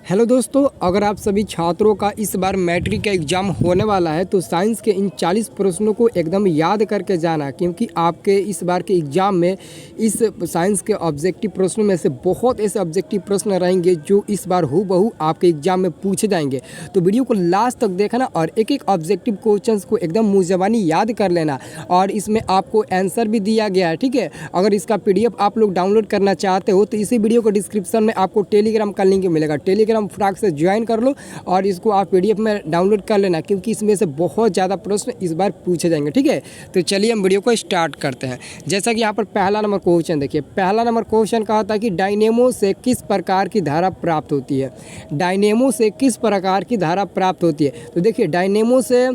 Hello दोस्तों, अगर आप सभी छात्रों का इस बार मैट्रिक का एग्ज़ाम होने वाला है तो साइंस के इन 40 प्रश्नों को एकदम याद करके जाना, क्योंकि आपके इस बार के एग्ज़ाम में इस साइंस के ऑब्जेक्टिव प्रश्नों में से बहुत ऐसे ऑब्जेक्टिव प्रश्न रहेंगे जो इस बार हूबहू आपके एग्ज़ाम में पूछे जाएंगे। तो वीडियो को लास्ट तक देखना और एक एक ऑब्जेक्टिव क्वेश्चन को एकदम मुँह ज़बानी याद कर लेना। और इसमें आपको आंसर भी दिया गया है, ठीक है। अगर इसका PDF आप लोग डाउनलोड करना चाहते हो तो इसी वीडियो को डिस्क्रिप्शन में आपको टेलीग्राम का लिंक मिलेगा। टेलीग्राम फटाक से ज्वाइन कर लो और इसको आप PDF में डाउनलोड कर लेना, क्योंकि इसमें से बहुत ज़्यादा प्रश्न इस बार पूछे जाएंगे, ठीक है। तो चलिए हम वीडियो को स्टार्ट करते हैं। जैसा कि यहाँ पर पहला नंबर क्वेश्चन देखिए। पहला नंबर क्वेश्चन कहा था कि डायनेमो से किस प्रकार की धारा प्राप्त होती है। डायनेमो से किस प्रकार की धारा प्राप्त होती है। तो देखिए, डायनेमो से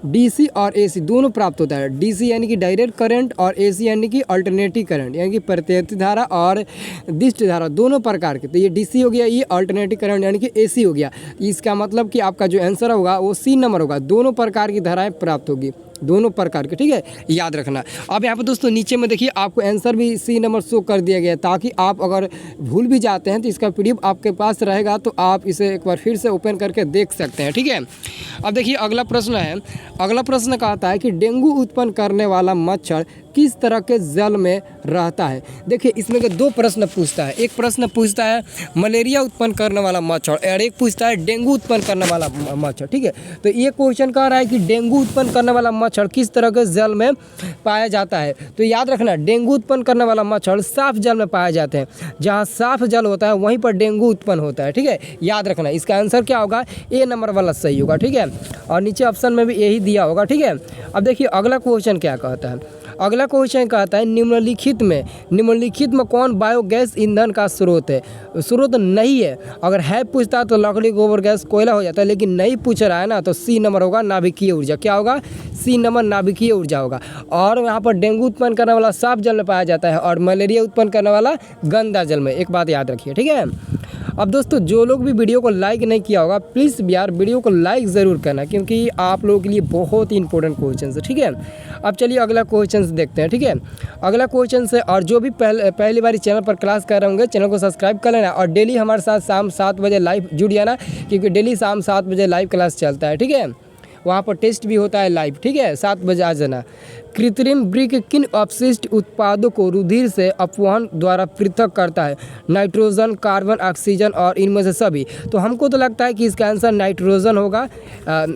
DC और AC दोनों प्राप्त होता है। DC यानी कि डायरेक्ट करंट और AC यानी कि अल्टरनेटिव करंट, यानी कि प्रत्यावर्ती धारा और दिष्ट धारा, दोनों प्रकार के। तो ये DC हो गया, ये अल्टरनेटिव करंट यानी कि AC हो गया। इसका मतलब कि आपका जो आंसर होगा वो C नंबर होगा। दोनों प्रकार की धाराएं प्राप्त होगी, दोनों प्रकार के, ठीक है, याद रखना। अब यहाँ पर दोस्तों नीचे में देखिए आपको आंसर भी C नंबर शो कर दिया गया है, ताकि आप अगर भूल भी जाते हैं तो इसका PDF आपके पास रहेगा, तो आप इसे एक बार फिर से ओपन करके देख सकते हैं, ठीक है। अब देखिए अगला प्रश्न है। अगला प्रश्न कहता है कि डेंगू उत्पन्न करने वाला मच्छर किस तरह के जल में रहता है। देखिए इसमें के दो प्रश्न पूछता है। एक प्रश्न पूछता है मलेरिया उत्पन्न करने वाला मच्छर और एक पूछता है डेंगू उत्पन्न करने वाला मच्छर, ठीक है। तो ये क्वेश्चन कह रहा है कि डेंगू उत्पन्न करने वाला मच्छर किस तरह के जल में पाया जाता है। तो याद रखना, डेंगू उत्पन्न करने वाला मच्छर साफ जल में पाए जाते हैं। जहाँ साफ जल होता है वहीं पर डेंगू उत्पन्न होता है, ठीक है, याद रखना। इसका आंसर क्या होगा, A नंबर वाला सही होगा, ठीक है। और नीचे ऑप्शन में भी यही दिया होगा, ठीक है। अब देखिए अगला क्वेश्चन क्या कहता है। अगला क्वेश्चन कहता है निम्नलिखित में कौन बायोगैस ईंधन का स्रोत है। स्रोत नहीं है। अगर है पूछता तो लकड़ी, गोबर गैस, कोयला हो जाता है, लेकिन नहीं पूछ रहा है ना, तो C नंबर होगा नाभिकीय ऊर्जा। क्या होगा, C नंबर नाभिकीय ऊर्जा होगा। और यहाँ पर डेंगू उत्पन्न करने वाला साफ जल में पाया जाता है और मलेरिया उत्पन्न करने वाला गंदा जल में। एक बात याद रखिए, ठीक है। अब दोस्तों जो लोग भी वीडियो को लाइक नहीं किया होगा, प्लीज़ यार वीडियो को लाइक ज़रूर करना, क्योंकि आप लोगों के लिए बहुत ही इंपॉर्टेंट क्वेश्चन है, ठीक है। अब चलिए अगला क्वेश्चन देखते हैं, ठीक है। अगला क्वेश्चन से, और जो भी पहली बार चैनल पर क्लास कर रहे होंगे चैनल को सब्सक्राइब कर लेना और डेली हमारे साथ शाम 7 बजे लाइव जुड़ जाना, क्योंकि डेली शाम 7 बजे लाइव क्लास चलता है, ठीक है। वहाँ पर टेस्ट भी होता है लाइव, ठीक है, 7 बजे आ जाना। कृत्रिम वृक्क किन अपशिष्ट उत्पादों को रुधिर से अपवहन द्वारा पृथक करता है। नाइट्रोजन, कार्बन, ऑक्सीजन और इनमें से सभी। तो हमको तो लगता है कि इसका आंसर नाइट्रोजन होगा।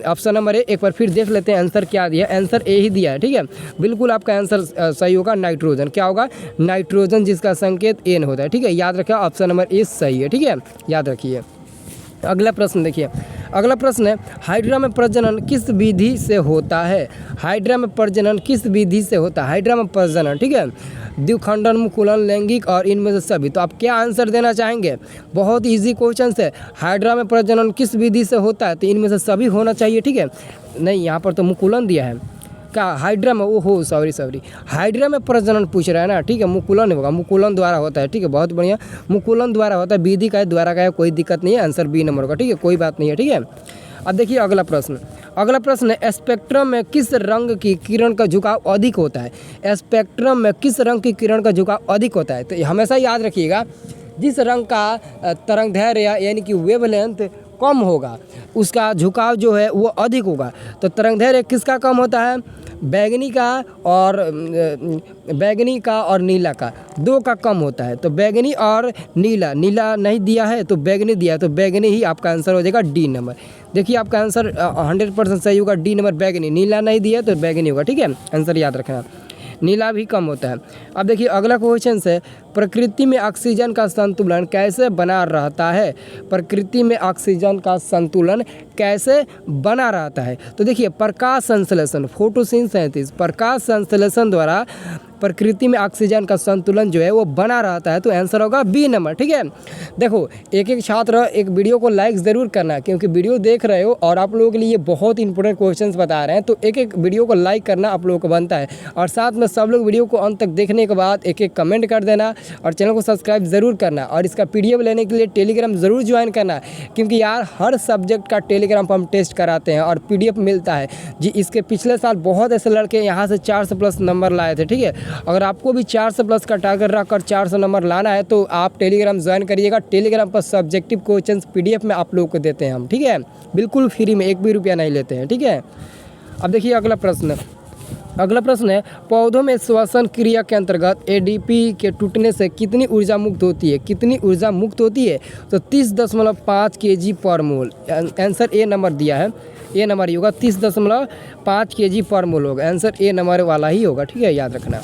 Option number A। एक बार फिर देख लेते हैं आंसर क्या दिया। आंसर A ही दिया है, ठीक है। बिल्कुल आपका आंसर सही होगा, नाइट्रोजन। क्या होगा, नाइट्रोजन, जिसका संकेत N होता है, ठीक है, याद रखिए। ऑप्शन नंबर A सही है, ठीक है, याद रखिए। अगला प्रश्न देखिए। अगला प्रश्न है हाइड्रा में प्रजनन किस विधि से होता है। हाइड्रा में प्रजनन किस विधि से होता है। हाइड्रा में प्रजनन, ठीक है, द्विखंडन, मुकुलन, लैंगिक और इनमें से सभी। तो आप क्या आंसर देना चाहेंगे। बहुत इजी क्वेश्चन है। हाइड्रा में प्रजनन किस विधि से होता है, तो इनमें से सभी होना चाहिए, ठीक है। नहीं, यहाँ पर तो मुकुलन दिया है। क्या हाइड्रा में, ओहो सॉरी, हाइड्रा में प्रजनन पूछ रहा है ना, ठीक है, मुकुलन होगा, मुकुलन द्वारा होता है, ठीक है, बहुत बढ़िया, मुकुलन द्वारा होता है। विधि का है, द्वारा का है, कोई दिक्कत नहीं है। आंसर B नंबर होगा, ठीक है, कोई बात नहीं है, ठीक है। अब देखिए अगला प्रश्न। अगला प्रश्न है स्पेक्ट्रम में किस रंग की किरण का झुकाव अधिक होता है। स्पेक्ट्रम में किस रंग की किरण का झुकाव अधिक होता है। तो हमेशा याद रखिएगा, जिस रंग का तरंगदैर्घ्य यानी कि वेवलेंथ कम होगा उसका झुकाव जो है वो अधिक होगा। तो तरंगदैर्घ्य किसका कम होता है, बैगनी का और नीला का, दो का कम होता है। तो बैगनी और नीला नहीं दिया है तो बैगनी दिया है, तो बैगनी ही आपका आंसर हो जाएगा D नंबर। देखिए आपका आंसर 100% सही होगा, D नंबर बैगनी। नीला नहीं दिया तो बैगनी होगा, ठीक है, आंसर याद रखना। नीला भी कम होता है। अब देखिए अगला क्वेश्चन से प्रकृति में ऑक्सीजन का संतुलन कैसे बना रहता है। प्रकृति में ऑक्सीजन का संतुलन कैसे बना रहता है। तो देखिए प्रकाश संश्लेषण, फोटोसिंथेसिस, प्रकाश संश्लेषण द्वारा प्रकृति में ऑक्सीजन का संतुलन जो है वो बना रहता है। तो आंसर होगा B नंबर, ठीक है। देखो एक एक छात्र एक वीडियो को लाइक ज़रूर करना, क्योंकि वीडियो देख रहे हो और आप लोगों के लिए बहुत इंपॉर्टेंट क्वेश्चंस बता रहे हैं, तो एक एक वीडियो को लाइक करना आप लोगों को बनता है। और साथ में सब लोग वीडियो को अंत तक देखने के बाद एक एक कमेंट कर देना और चैनल को सब्सक्राइब ज़रूर करना। और इसका PDF लेने के लिए टेलीग्राम ज़रूर ज्वाइन करना, क्योंकि यार हर सब्जेक्ट का टेलीग्राम टेलीग्राम पर हम टेस्ट कराते हैं और PDF मिलता है जी। इसके पिछले साल बहुत ऐसे लड़के यहाँ से 400 प्लस नंबर लाए थे, ठीक है। अगर आपको भी 400 प्लस का टारगेट रखकर 400 नंबर लाना है तो आप टेलीग्राम ज्वाइन करिएगा। टेलीग्राम पर सब्जेक्टिव क्वेश्चंस PDF में आप लोगों को देते हैं हम, ठीक है, बिल्कुल फ्री में, 1 भी रुपया नहीं लेते हैं, ठीक है। अब देखिए अगला प्रश्न है पौधों में श्वसन क्रिया के अंतर्गत ADP के टूटने से कितनी ऊर्जा मुक्त होती है? कितनी ऊर्जा मुक्त होती है? तो 30.5 kg पर मोल। आंसर ए नंबर दिया है, ए नंबर ही होगा, 30.5 kg पर मोल होगा। आंसर ए नंबर वाला ही होगा, ठीक है, याद रखना।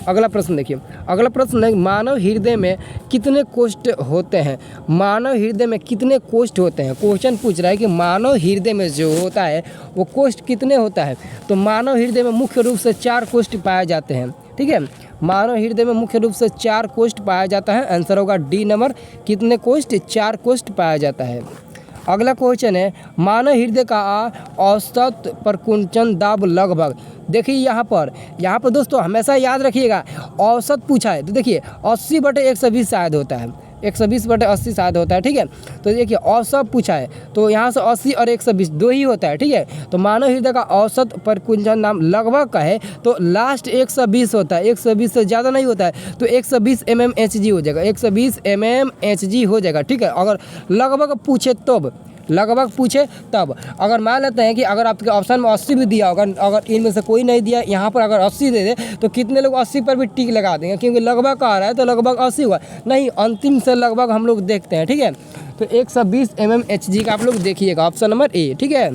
अगला प्रश्न देखिए, अगला प्रश्न है मानव हृदय में कितने कोष्ठ होते हैं? मानव हृदय में कितने कोष्ठ होते हैं? क्वेश्चन पूछ रहा है कि मानव हृदय में जो होता है वो कोष्ठ कितने होता है? तो मानव हृदय में मुख्य रूप से 4 कोष्ठ पाए जाते हैं, ठीक है। मानव हृदय में मुख्य रूप से 4 कोष्ठ पाया जाता है। आंसर होगा डी नंबर। कितने कोष्ठ? 4 कोष्ठ पाया जाता है। अगला क्वेश्चन है मानव हृदय का औसत प्रकुंचन दाब लगभग। देखिए यहाँ पर दोस्तों हमेशा याद रखिएगा, औसत पूछा है तो देखिए 80/120 शायद होता है, 120/80 शायद होता है, ठीक है। तो देखिए औसत पूछा है तो यहाँ से 80 और 120 दो ही होता है, ठीक है। तो मानव हृदय का औसत प्रकुंचन नाम लगभग का है तो लास्ट 120 होता है, 120 से ज़्यादा नहीं होता है तो 120 mmHg हो जाएगा, 120 mmHg हो जाएगा, ठीक है। अगर लगभग पूछे तब अगर मान लेते हैं कि अगर आपके ऑप्शन में 80 भी दिया होगा, अगर इनमें से कोई नहीं दिया, यहाँ पर अगर 80 दे दे तो कितने लोग 80 पर भी टिक लगा देंगे, क्योंकि लगभग का आ रहा है तो लगभग 80 हुआ नहीं, अंतिम से लगभग हम लोग देखते हैं, ठीक है। तो 120 mmHg का आप लोग देखिएगा, ऑप्शन नंबर ए, ठीक है।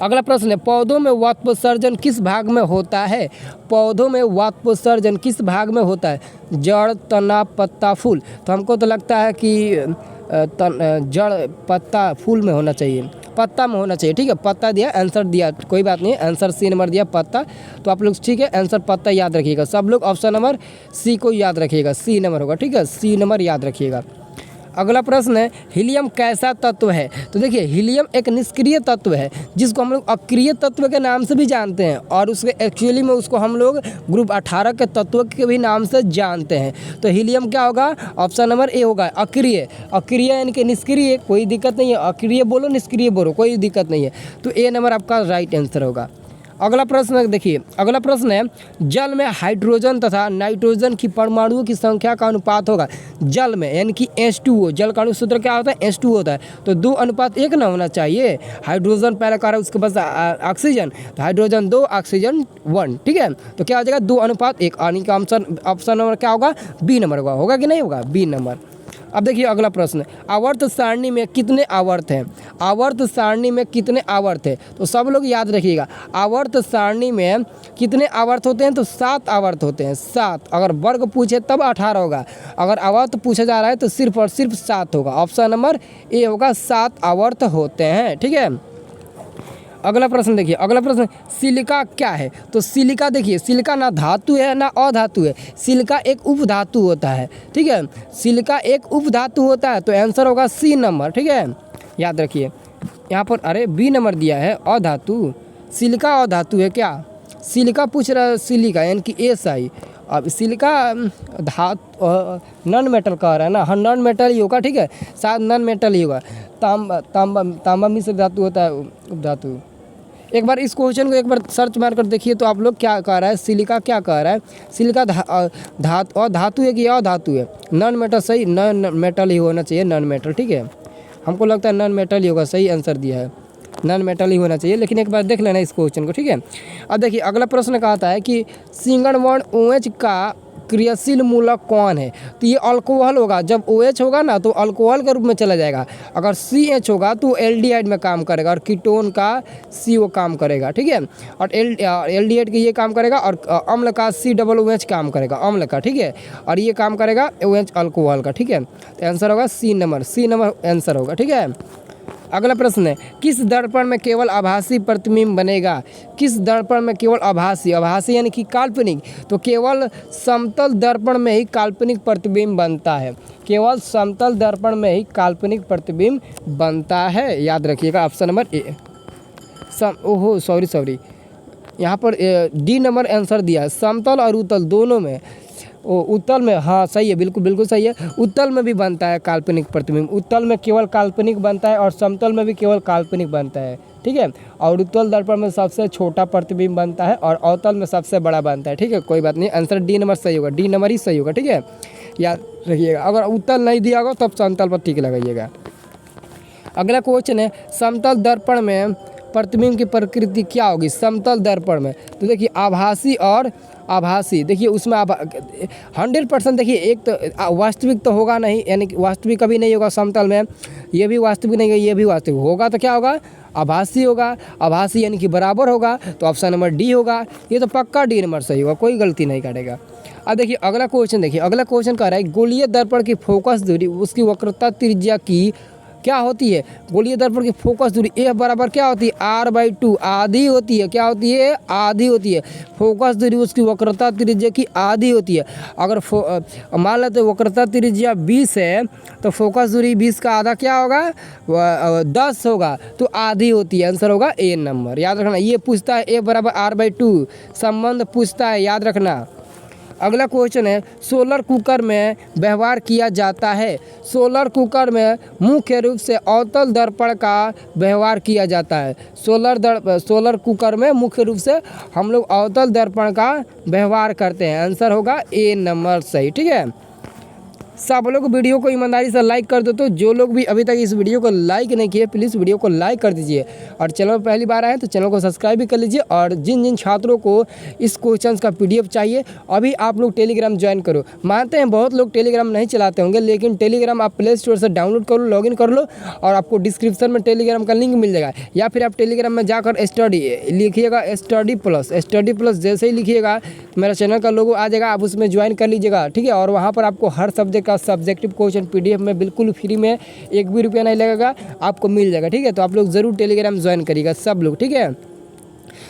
अगला प्रश्न है पौधों में वाष्पोत्सर्जन किस भाग में होता है? पौधों में वाष्पोत्सर्जन किस भाग में होता है? जड़, तना, पत्ता, फूल। तो हमको तो लगता है कि जड़, पत्ता, फूल में होना चाहिए, पत्ता में होना चाहिए, ठीक है। पत्ता दिया, आंसर दिया, कोई बात नहीं, आंसर सी नंबर दिया पत्ता, तो आप लोग ठीक है आंसर पत्ता याद रखिएगा। सब लोग ऑप्शन नंबर सी को याद रखिएगा, सी नंबर होगा, ठीक है, सी नंबर याद रखिएगा। अगला प्रश्न है हीलियम कैसा तत्व है? तो देखिए हीलियम एक निष्क्रिय तत्व है जिसको हम लोग अक्रिय तत्व के नाम से भी जानते हैं और उसके एक्चुअली में उसको हम लोग ग्रुप 18 के तत्व के भी नाम से जानते हैं। तो हीलियम क्या होगा? ऑप्शन नंबर ए होगा, अक्रिय। अक्रिय यानी कि निष्क्रिय, कोई दिक्कत नहीं है, अक्रिय बोलो निष्क्रिय बोलो कोई दिक्कत नहीं है, तो ए नंबर आपका राइट आंसर होगा। अगला प्रश्न देखिए, अगला प्रश्न है जल में हाइड्रोजन तथा नाइट्रोजन की परमाणुओं की संख्या का अनुपात होगा। जल में यानी कि H2O, जल का सूत्र क्या होता है? H2O होता है, तो 2:1 ना होना चाहिए। हाइड्रोजन पहले कह रहा है, उसके बाद ऑक्सीजन, तो हाइड्रोजन 2 ऑक्सीजन 1, ठीक है। तो क्या हो जाएगा? 2:1, यानी कि ऑप्शन नंबर क्या होगा? बी नंबर होगा कि नहीं होगा? B number. अब देखिए अगला प्रश्न, आवर्त सारणी में कितने आवर्त हैं? आवर्त सारणी में कितने आवर्त है? तो सब लोग याद रखिएगा, आवर्त सारणी में कितने आवर्त होते हैं? तो 7 आवर्त होते हैं, 7। अगर वर्ग पूछे तब 18 होगा, अगर आवर्त पूछा जा रहा है तो सिर्फ और सिर्फ 7 होगा। ऑप्शन नंबर ए होगा, 7 आवर्त होते हैं, ठीक है। अगला प्रश्न देखिए, अगला प्रश्न सिलिका क्या है? तो सिलिका देखिए, सिलिका ना धातु है ना अधातु है, सिलिका एक उपधातु होता है, ठीक है। सिलिका एक उपधातु होता है, तो आंसर होगा सी नंबर, ठीक है, याद रखिए। यहाँ पर अरे बी नंबर दिया है, अधातु। सिलिका अधातु है क्या? सिलिका पूछ रहा है, सिलिका यानी कि SI। अब सिलिका नॉन मेटल कह रहा है ना, हाँ नॉन मेटल ही होगा, ठीक है, शायद नॉन मेटल ही होगा। तांबा मिश्र धातु होता है, उपधातु। एक बार इस क्वेश्चन को एक बार सर्च मार कर देखिए तो आप लोग क्या कह रहा है, सिलिका क्या कह रहा है? सिलिका धातु है कि अधातु है? नॉन मेटल, सही, नॉन मेटल ही होना चाहिए, नॉन मेटल, ठीक है। हमको लगता है नॉन मेटल ही होगा, सही आंसर दिया है, नॉन मेटल ही होना चाहिए, लेकिन एक बार देख लेना इस क्वेश्चन को, ठीक है। अब देखिए अगला प्रश्न कहता है कि सिंगल बॉन्ड OH का क्रियाशील मूलक कौन है? तो ये अल्कोहल होगा, जब OH होगा ना तो अल्कोहल के रूप में चला जाएगा, अगर CH होगा तो एल्डिहाइड में काम करेगा और कीटोन का CO काम करेगा, ठीक है। और एल्डिहाइड का ये काम करेगा और अम्ल का COOH काम करेगा, अम्ल का, ठीक है, और ये काम करेगा OH अल्कोहल का, ठीक है। तो आंसर होगा सी नंबर आंसर होगा, ठीक है। अगला प्रश्न है किस दर्पण में केवल आभासी प्रतिबिंब बनेगा? किस दर्पण में केवल आभासी यानी कि काल्पनिक, तो केवल समतल दर्पण में ही काल्पनिक प्रतिबिंब बनता है, केवल समतल दर्पण में ही काल्पनिक प्रतिबिंब बनता है, याद रखिएगा, ऑप्शन नंबर ए। सॉरी यहाँ पर डी नंबर आंसर दिया है, समतल और उत्तल दोनों में उत्तल में, हाँ सही है, बिल्कुल बिल्कुल सही है। उत्तल में भी बनता है काल्पनिक प्रतिबिंब, उत्तल में केवल काल्पनिक बनता है और समतल में भी केवल काल्पनिक बनता है, ठीक है। और उत्तल दर्पण में सबसे छोटा प्रतिबिंब बनता है और अवतल में सबसे बड़ा बनता है, ठीक है। कोई बात नहीं, आंसर डी नंबर सही होगा, डी नंबर ही सही होगा, ठीक है, याद रखिएगा। अगर उत्तल नहीं दिया होगा तब समतल पर टिक लगाइएगा। अगला क्वेश्चन है, समतल दर्पण में प्रतिबिंब की प्रकृति क्या होगी समतल दर्पण में? तो देखिए आभासी और आभासी, देखिए उसमें 100% देखिए, एक तो वास्तविक तो होगा नहीं, यानी कि वास्तविक कभी नहीं होगा समतल में, ये भी वास्तविक नहीं है, ये भी वास्तविक होगा, तो क्या होगा? आभासी होगा। आभासी यानी कि बराबर होगा, तो ऑप्शन नंबर डी होगा। ये तो पक्का डी नंबर सही होगा, कोई गलती नहीं करेगा। अब देखिए अगला क्वेश्चन, देखिए अगला क्वेश्चन कह रहा है गोलीय दर्पण की फोकस दूरी उसकी वक्रता त्रिज्या की क्या होती है? गोलीय दर्पण की फोकस दूरी ए बराबर क्या होती है? r/2 आधी होती है। क्या होती है? आधी होती है। फोकस दूरी उसकी वक्रता त्रिज्या की आधी होती है। अगर मान लेते वक्रता त्रिज्या 20 है तो फोकस दूरी 20 का आधा क्या होगा? 10 होगा, तो आधी होती है। आंसर होगा ए नंबर, याद रखना। ये पूछता है ए बराबर r/2 संबंध पूछता है, याद रखना। अगला क्वेश्चन है सोलर कुकर में व्यवहार किया जाता है। सोलर कुकर में मुख्य रूप से अवतल दर्पण का व्यवहार किया जाता है। सोलर कुकर में मुख्य रूप से हम लोग अवतल दर्पण का व्यवहार करते हैं। आंसर होगा ए नंबर सही, ठीक है। सब लोग वीडियो को ईमानदारी से लाइक कर दो। तो जो लोग भी अभी तक इस वीडियो को लाइक नहीं किए प्लीज़ वीडियो को लाइक कर दीजिए, और चैनल पर पहली बार आए तो चैनल को सब्सक्राइब भी कर लीजिए। और जिन जिन छात्रों को इस क्वेश्चन का PDF चाहिए अभी आप लोग टेलीग्राम ज्वाइन करो। मानते हैं बहुत लोग टेलीग्राम नहीं चलाते होंगे, लेकिन टेलीग्राम आप प्ले स्टोर से डाउनलोड कर लो, लॉगिन कर लो, और आपको डिस्क्रिप्शन में टेलीग्राम का लिंक मिल जाएगा। या फिर आप टेलीग्राम में जाकर स्टडी लिखिएगा, स्टडी प्लस जैसे ही लिखिएगा मेरा चैनल का लोगो आ जाएगा, आप उसमें ज्वाइन कर लीजिएगा, ठीक है। और वहाँ पर आपको हर सब्जेक्ट का सब्जेक्टिव क्वेश्चन PDF में बिल्कुल फ्री में, एक भी रुपया नहीं लगेगा, आपको मिल जाएगा, ठीक है। तो आप लोग ज़रूर टेलीग्राम ज्वाइन करिएगा सब लोग, ठीक है।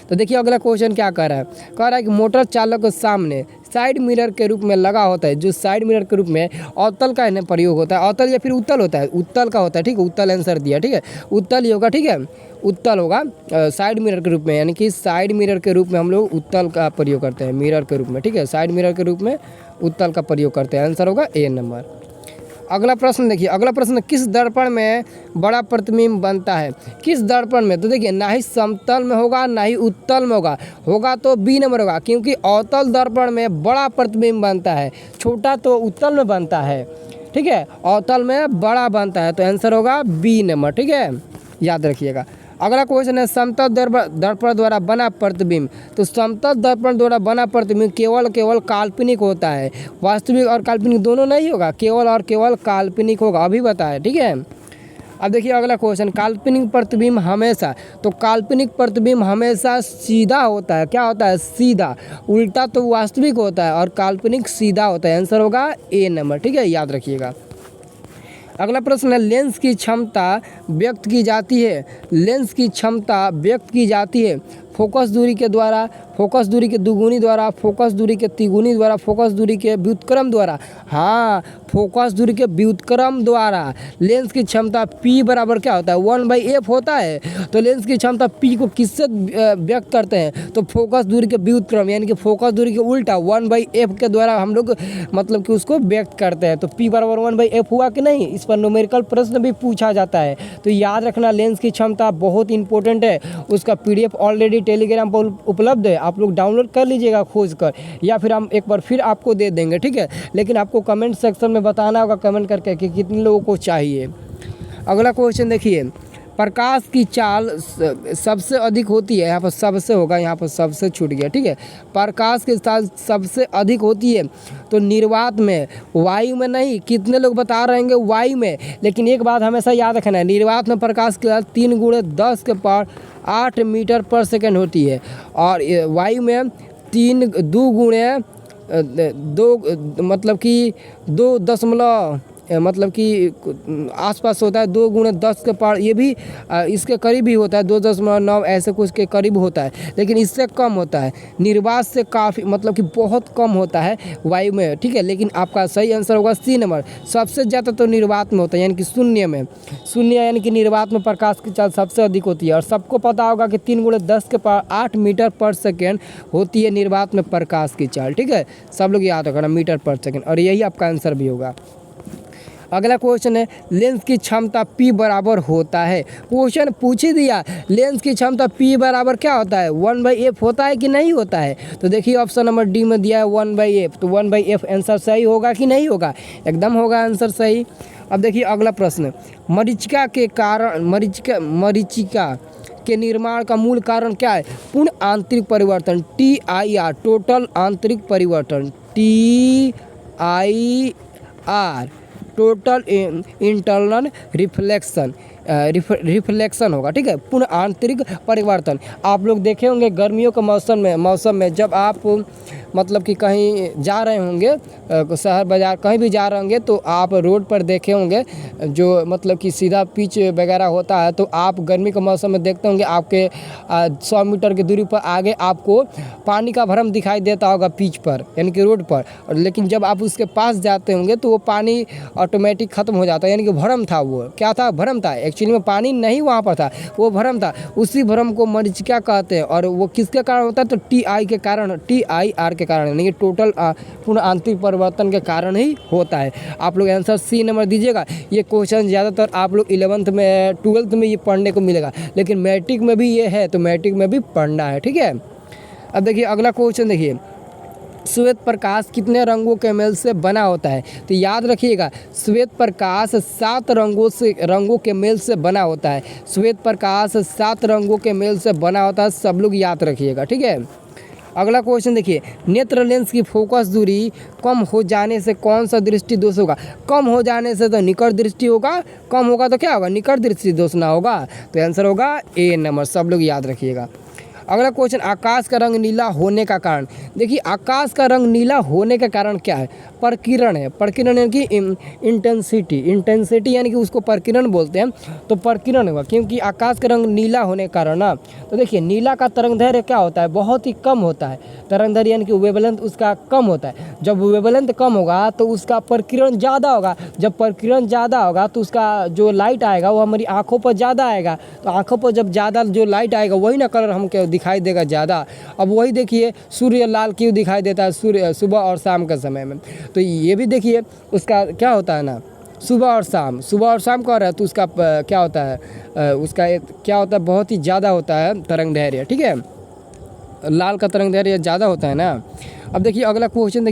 तो देखिए अगला क्वेश्चन क्या कह रहा है, कह रहा है कि मोटर चालक के सामने साइड मिरर के रूप में लगा होता है, जो साइड मिरर के रूप में अवतल का इन्हें प्रयोग होता है। अवतल या फिर उत्तल होता है, उत्तल का होता है, ठीक है। उत्तल आंसर दिया, ठीक है, उत्तल ही होगा, ठीक है, उत्तल होगा साइड मिरर के रूप में, यानी कि साइड मिरर के रूप में हम लोग उत्तल का प्रयोग करते हैं, मिरर के रूप में, ठीक है। साइड मिरर के रूप में उत्तल का प्रयोग करते हैं। आंसर होगा ए नंबर। अगला प्रश्न देखिए, अगला प्रश्न किस दर्पण में बड़ा प्रतिबिंब बनता है? किस दर्पण में? तो देखिए ना ही समतल में होगा ना ही उत्तल में होगा तो बी नंबर होगा, क्योंकि अवतल दर्पण में बड़ा प्रतिबिंब बनता है, छोटा तो उत्तल में बनता है, ठीक है, अवतल में बड़ा बनता है, तो आंसर होगा बी नंबर, ठीक है, याद रखिएगा। अगला क्वेश्चन है समतल दर्पण द्वारा बना प्रतिबिंब। तो समतल दर्पण द्वारा बना प्रतिबिंब केवल काल्पनिक होता है, वास्तविक और काल्पनिक दोनों नहीं होगा, केवल और केवल काल्पनिक होगा, अभी बताया, ठीक है। अब देखिए अगला क्वेश्चन, काल्पनिक प्रतिबिंब हमेशा, तो काल्पनिक प्रतिबिंब हमेशा सीधा होता है। क्या होता है? सीधा। उल्टा तो वास्तविक होता है और काल्पनिक सीधा होता है। आंसर होगा ए नंबर, ठीक है, याद रखिएगा। अगला प्रश्न है लेंस की क्षमता व्यक्त की जाती है। लेंस की क्षमता व्यक्त की जाती है फोकस दूरी के द्वारा, फोकस दूरी के दुगुनी द्वारा, फोकस दूरी के तिगुनी द्वारा, फोकस दूरी के व्युत्क्रम द्वारा। हाँ, फोकस दूरी के व्युत्क्रम द्वारा। लेंस की क्षमता P बराबर क्या होता है? 1/f होता है। तो लेंस की क्षमता P को किससे व्यक्त करते हैं? तो फोकस दूरी के व्युत्क्रम, यानी कि फोकस दूरी के उल्टा 1/f के द्वारा हम लोग मतलब कि उसको व्यक्त करते हैं। तो P बराबर 1/f हुआ कि नहीं? इस पर न्यूमेरिकल प्रश्न भी पूछा जाता है, तो याद रखना लेंस की क्षमता बहुत इंपॉर्टेंट है। उसका PDF ऑलरेडी टेलीग्राम पर उपलब्ध है, आप लोग डाउनलोड कर लीजिएगा खोज कर, या फिर हम एक बार फिर आपको दे देंगे, ठीक है। लेकिन आपको कमेंट सेक्शन में बताना होगा कमेंट करके कि कितने लोगों को चाहिए। अगला क्वेश्चन देखिए, प्रकाश की चाल सबसे अधिक होती है, यहाँ पर सबसे होगा, यहाँ पर सबसे छूट गया, ठीक है। प्रकाश की चाल सबसे अधिक होती है तो निर्वात में, वायु में नहीं। कितने लोग बता रहे हैं वायु में, लेकिन एक बात हमेशा याद रखना है, निर्वात में प्रकाश की चाल 3 × 10⁸ मीटर पर सेकेंड होती है, और वायु में 2 मतलब कि 2.8 मतलब कि आसपास होता है 2 × 10 के पावर, ये भी इसके करीब ही होता है, 2.9 ऐसे कुछ के करीब होता है, लेकिन इससे कम होता है। निर्वात से काफ़ी मतलब कि बहुत कम होता है वायु में, ठीक है। लेकिन आपका सही आंसर होगा सी नंबर, सबसे ज़्यादा तो निर्वात में होता है, यानी कि शून्य में, शून्य यानी कि निर्वात में प्रकाश की चाल सबसे अधिक होती है। और सबको पता होगा कि 3 × 10 के पावर 8 मीटर पर सेकेंड होती है निर्वात में प्रकाश की चाल, ठीक है। सब लोग याद रखना मीटर पर सेकेंड, और यही आपका आंसर भी होगा। अगला क्वेश्चन है लेंस की क्षमता P बराबर होता है। क्वेश्चन पूछ ही दिया, लेंस की क्षमता P बराबर क्या होता है, 1/f होता है कि नहीं होता है। तो देखिए ऑप्शन नंबर डी में दिया है 1/f, तो 1/f आंसर सही होगा कि नहीं होगा, एकदम होगा आंसर सही। अब देखिए अगला प्रश्न, मरीचिका के निर्माण का मूल कारण क्या है, पूर्ण आंतरिक परिवर्तन, TIR, टोटल आंतरिक परिवर्तन, TIR, टोटल इंटरनल रिफ्लेक्शन होगा, ठीक है, पूर्ण आंतरिक परिवर्तन। आप लोग देखे होंगे गर्मियों के मौसम में जब आप मतलब कि कहीं जा रहे होंगे, शहर बाज़ार कहीं भी जा रहे होंगे, तो आप रोड पर देखे होंगे जो मतलब कि सीधा पिच वगैरह होता है, तो आप गर्मी के मौसम में देखते होंगे आपके 100 मीटर की दूरी पर आगे आपको पानी का भरम दिखाई देता होगा पिच पर, यानी कि रोड पर। और लेकिन जब आप उसके पास जाते होंगे तो वो पानी ऑटोमेटिक ख़त्म हो जाता है, यानी कि भरम था, वो क्या था, भरम था। एक्चुअली में पानी नहीं वहाँ पर था, वो भरम था। उसी भरम को मरीचिका कहते हैं, और वो किसके कारण होता है, तो TI के कारण, TIR के कारण, यानी कि टोटल पूर्ण आंतरिक परिवर्तन के कारण ही होता है। आप लोग आंसर सी नंबर दीजिएगा। ये क्वेश्चन ज़्यादातर आप लोग 11th में 12th में ये पढ़ने को मिलेगा, लेकिन मैट्रिक में भी ये है, तो मैट्रिक में भी पढ़ना है, ठीक है। अब देखिए अगला क्वेश्चन, देखिए श्वेत प्रकाश कितने रंगों के मेल से बना होता है। तो याद रखिएगा श्वेत प्रकाश 7 रंगों के मेल से बना होता है। श्वेत प्रकाश 7 रंगों के मेल से बना होता है, सब लोग याद रखिएगा, ठीक है। अगला क्वेश्चन देखिए, नेत्र लेंस की फोकस दूरी कम हो जाने से कौन सा दृष्टि दोष होगा। कम हो जाने से तो निकट दृष्टि होगा, कम होगा तो क्या होगा, निकट दृष्टि दोष ना होगा। तो आंसर होगा ए नंबर, सब लोग याद रखिएगा। अगला क्वेश्चन, आकाश का रंग नीला होने का कारण। देखिए आकाश का रंग नीला होने का कारण क्या है, प्रकीर्ण है। प्रकीर्ण यानी कि इंटेंसिटी यानी कि उसको प्रकीर्ण बोलते हैं, तो प्रकीर्ण होगा, क्योंकि आकाश का रंग नीला होने का कारण ना। तो देखिए नीला का तरंगदैर्घ्य क्या होता है, बहुत ही कम होता है। तरंगदैर्घ्य यानी कि वेवलेंथ उसका कम होता है। जब वेवलेंथ कम होगा तो उसका प्रकीर्ण ज़्यादा होगा। जब प्रकीर्ण ज़्यादा होगा तो उसका जो लाइट आएगा वो हमारी आँखों पर ज़्यादा आएगा। तो आँखों पर जब ज़्यादा जो लाइट आएगा वही ना कलर हमको दिखाई देगा ज़्यादा। अब वही देखिए सूर्य लाल क्यों दिखाई देता है सूर्य सुबह और शाम के समय में। तो ये भी देखिए उसका क्या होता है ना, सुबह और शाम कह रहा है, तो उसका क्या होता है, उसका क्या होता है, बहुत ही ज़्यादा होता है तरंगदैर्घ्य, ठीक है। लाल का तरंगदैर्घ्य ज़्यादा होता है ना। अब देखिए अगला क्वेश्चन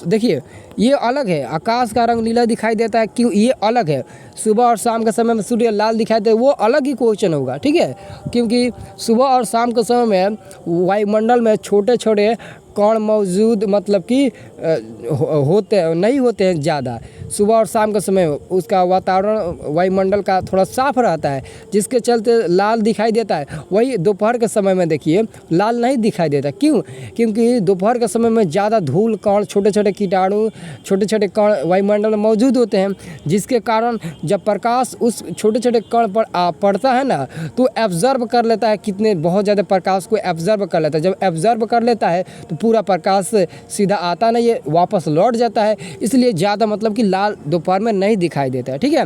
देखिए ये अलग है। आकाश का रंग नीला दिखाई देता है, क्यों, ये अलग है। सुबह और शाम के समय में सूर्य लाल दिखाई देता है, वो अलग ही क्वेश्चन होगा, ठीक है। क्योंकि सुबह और शाम के समय में वायुमंडल में छोटे छोटे कण मौजूद मतलब कि नहीं होते हैं ज़्यादा। सुबह और शाम के समय उसका वातावरण वायुमंडल का थोड़ा साफ रहता है, जिसके चलते लाल दिखाई देता है। वही दोपहर के समय में देखिए लाल नहीं दिखाई देता, क्यों, क्योंकि दोपहर के समय में ज़्यादा धूल कण, छोटे छोटे कीटाणु, छोटे छोटे कण वायुमंडल में मौजूद होते हैं, जिसके कारण जब प्रकाश उस छोटे छोटे कण पर पड़ता है ना, तो एब्जर्व कर लेता है, कितने बहुत ज़्यादा प्रकाश को एब्जर्व कर लेता है। जब एब्जर्व कर लेता है तो पूरा प्रकाश सीधा आता नहीं है, वापस लौट जाता है, इसलिए ज़्यादा मतलब कि लाल दोपहर में नहीं दिखाई देता है, ठीक है।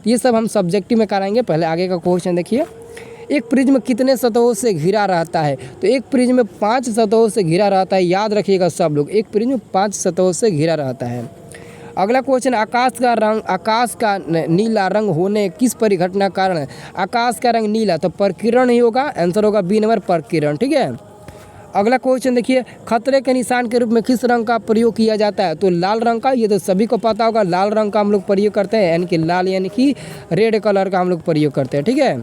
ये सब हम सब्जेक्टिव में कराएंगे। पहले आगे का क्वेश्चन देखिए, एक प्रिज्म कितने सतहों से घिरा रहता है। तो एक प्रिज्म 5 सतहों से घिरा रहता है, याद रखिएगा सब लोग, एक प्रिज्म 5 सतहों से घिरा रहता है। अगला क्वेश्चन, आकाश का नीला रंग होने किस परिघटना कारण है। आकाश का रंग नीला तो प्रकीर्ण ही होगा, आंसर होगा बी नंबर प्रकीर्ण, ठीक है। अगला क्वेश्चन देखिए, खतरे के निशान के रूप में किस रंग का प्रयोग किया जाता है। तो लाल रंग का, ये तो सभी को पता होगा, लाल रंग का हम लोग प्रयोग करते हैं, यानी कि लाल यानी कि रेड कलर का हम लोग प्रयोग करते हैं, ठीक है।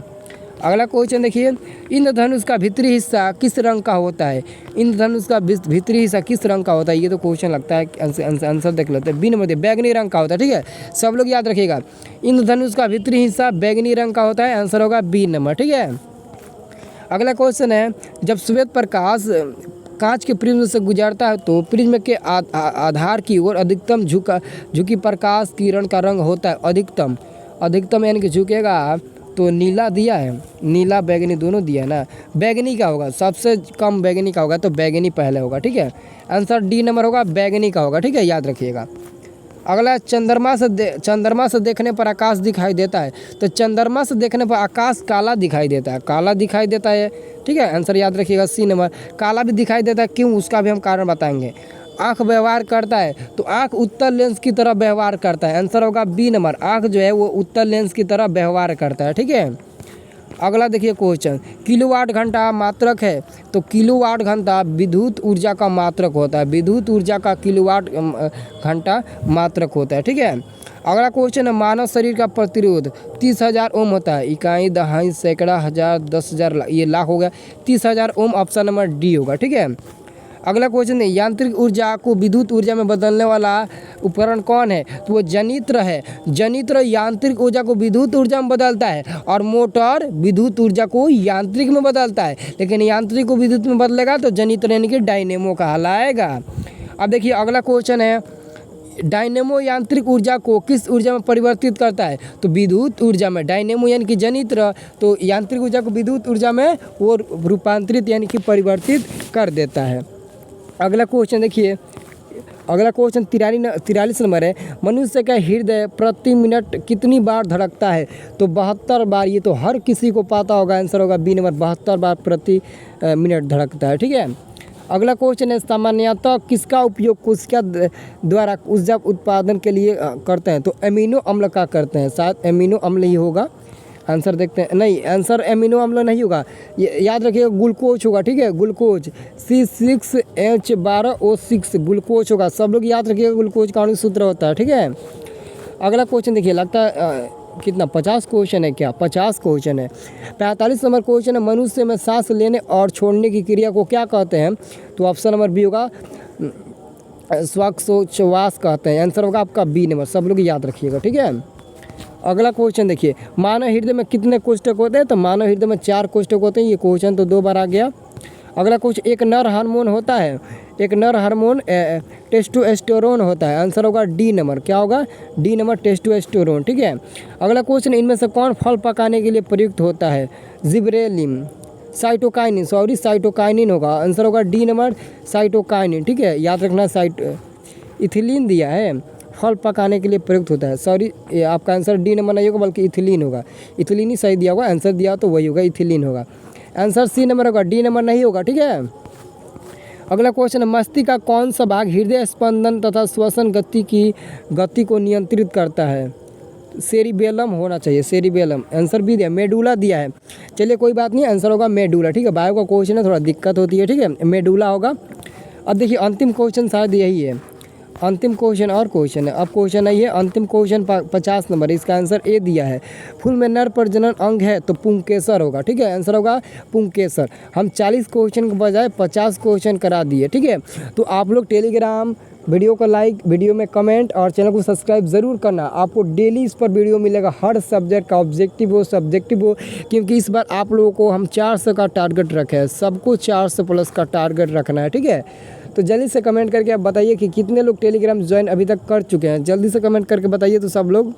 अगला क्वेश्चन देखिए, इंद्रधनुष का भीतरी हिस्सा किस रंग का होता है। इंद्रधनुष का भीतरी हिस्सा किस रंग का होता है, ये तो क्वेश्चन लगता है, आंसर देख लेते हैं। बी नंबर बैगनी रंग का होता है, ठीक है। सब लोग याद रखिएगा, इंद्रधनुष का भीतरी हिस्सा बैगनी रंग का होता है, आंसर होगा बी नंबर, ठीक है। अगला क्वेश्चन है, जब श्वेत प्रकाश कांच के प्रिज्म से गुजरता है तो प्रिज्म के आधार की ओर अधिकतम झुकी प्रकाश किरण का रंग होता है अधिकतम यानी कि झुकेगा तो नीला दिया है, नीला बैगनी दोनों दिया है ना। बैगनी का होगा, सबसे कम बैगनी का होगा तो बैगनी पहले होगा, ठीक है। आंसर डी नंबर होगा, बैगनी का होगा, ठीक है, याद रखिएगा। अगला, चंद्रमा से देखने पर आकाश दिखाई देता है तो चंद्रमा से देखने पर आकाश काला दिखाई देता है, ठीक है। आंसर याद रखिएगा, सी नंबर। काला भी दिखाई देता है, क्यों, उसका भी हम कारण बताएंगे। आँख व्यवहार करता है तो आँख उत्तर लेंस की तरह व्यवहार करता है, आंसर होगा बी नंबर। आँख जो है वो उत्तर लेंस की तरह व्यवहार करता है, ठीक है। अगला देखिए क्वेश्चन, किलोवाट घंटा मात्रक है तो किलोवाट घंटा विद्युत ऊर्जा का मात्रक होता है, विद्युत ऊर्जा का किलोवाट घंटा मात्रक होता है, ठीक है। अगला क्वेश्चन है, मानव शरीर का प्रतिरोध 30,000 ओम होता है। इकाई, दहाई, सैकड़ा, हज़ार, 10,000, ये लाख हो गया। 30,000 ओम ऑप्शन नंबर डी होगा, ठीक है। अगला क्वेश्चन है, यांत्रिक ऊर्जा को विद्युत ऊर्जा में बदलने वाला उपकरण कौन है, तो वो जनित्र है। जनित्र यांत्रिक ऊर्जा को विद्युत ऊर्जा में बदलता है और मोटर विद्युत ऊर्जा को यांत्रिक में बदलता है, लेकिन यांत्रिक को विद्युत में बदलेगा तो जनित्र यानी कि डायनेमो कहलाएगा। अब देखिए अगला क्वेश्चन है, डायनेमो यांत्रिक ऊर्जा को किस ऊर्जा में परिवर्तित करता है, तो विद्युत ऊर्जा में। डायनेमो यानी कि जनित्र, तो यांत्रिक ऊर्जा को विद्युत ऊर्जा में वो रूपांतरित यानी कि परिवर्तित कर देता है। अगला क्वेश्चन देखिए, अगला क्वेश्चन 43 नंबर है, मनुष्य का हृदय प्रति मिनट कितनी बार धड़कता है, तो 72 बार। ये तो हर किसी को पता होगा, आंसर होगा बी नंबर, 72 बार प्रति मिनट धड़कता है, ठीक है। अगला क्वेश्चन है, सामान्यतः किसका उपयोग कोशिका द्वारा ऊर्जा उत्पादन के लिए करते हैं, तो एमिनो अम्ल का करते हैं, शायद एमिनो अम्ल ही होगा। आंसर देखते हैं, नहीं, आंसर एमिनो अम्ल नहीं होगा, याद रखिएगा ग्लूकोज होगा, ठीक है, ग्लूकोज C6H12O6 ग्लूकोज होगा, सब लोग याद रखिएगा, ग्लूकोज का आणविक सूत्र होता है, ठीक है। अगला क्वेश्चन देखिए, लगता है कितना 50 क्वेश्चन है क्या, 50 क्वेश्चन है। 45 नंबर क्वेश्चन है, मनुष्य में सांस लेने और छोड़ने की क्रिया को क्या कहते हैं, तो ऑप्शन नंबर बी होगा, श्वासोच्छ्वास कहते हैं, आंसर होगा आपका बी नंबर, सब लोग याद रखिएगा, ठीक है। अगला क्वेश्चन देखिए, मानव हृदय में कितने कोष्ठक होते हैं, तो मानव हृदय में 4 कोष्ठक होते हैं, ये क्वेश्चन तो 2 बार आ गया। अगला क्वेश्चन, एक नर हार्मोन होता है, एक नर हार्मोन टेस्टोस्टेरोन होता है, आंसर होगा डी नंबर, क्या होगा, डी नंबर, टेस्टोस्टेरोन, ठीक है। अगला क्वेश्चन, इनमें से कौन फल पकाने के लिए प्रयुक्त होता है, जिब्रेलिन, साइटोकाइनिन होगा, आंसर होगा डी नंबर, साइटोकाइनिन, ठीक है, याद रखना। इथिलीन दिया है, फल पकाने के लिए प्रयुक्त होता है, सॉरी आपका आंसर डी नंबर नहीं होगा बल्कि इथिलीन होगा, इथिलीन ही सही दिया होगा, आंसर दिया तो वही होगा, इथिलीन होगा, आंसर सी नंबर होगा, डी नंबर नहीं होगा, ठीक है। अगला क्वेश्चन है, मस्तिष्क का कौन सा भाग हृदय स्पंदन तथा श्वसन गति को नियंत्रित करता है, सेरिबेलम होना चाहिए, सेरिबेलम, आंसर भी दिया, मेडुला दिया है, चलिए कोई बात नहीं, आंसर होगा मेडुला, ठीक है। बायो का क्वेश्चन है, थोड़ा दिक्कत होती है, ठीक है, मेडुला होगा। अब देखिए अंतिम क्वेश्चन शायद यही है, अंतिम क्वेश्चन और क्वेश्चन है, अब क्वेश्चन है ये अंतिम क्वेश्चन 50 नंबर, इसका आंसर ए दिया है, फूल में नर प्रजनन अंग है तो पुंकेसर होगा, ठीक है, आंसर होगा पुंकेसर। हम 40 क्वेश्चन के बजाय 50 क्वेश्चन करा दिए, ठीक है। तो आप लोग टेलीग्राम, वीडियो को लाइक, वीडियो में कमेंट और चैनल को सब्सक्राइब ज़रूर करना, आपको डेली इस पर वीडियो मिलेगा, हर सब्जेक्ट का ऑब्जेक्टिव हो, सब्जेक्टिव हो, क्योंकि इस बार आप लोगों को हम 400 का टारगेट रखे हैं, सबको 400 प्लस का टारगेट रखना है, ठीक है। तो जल्दी से कमेंट करके आप बताइए कि कितने लोग टेलीग्राम ज्वाइन अभी तक कर चुके हैं, जल्दी से कमेंट करके बताइए तो सब लोग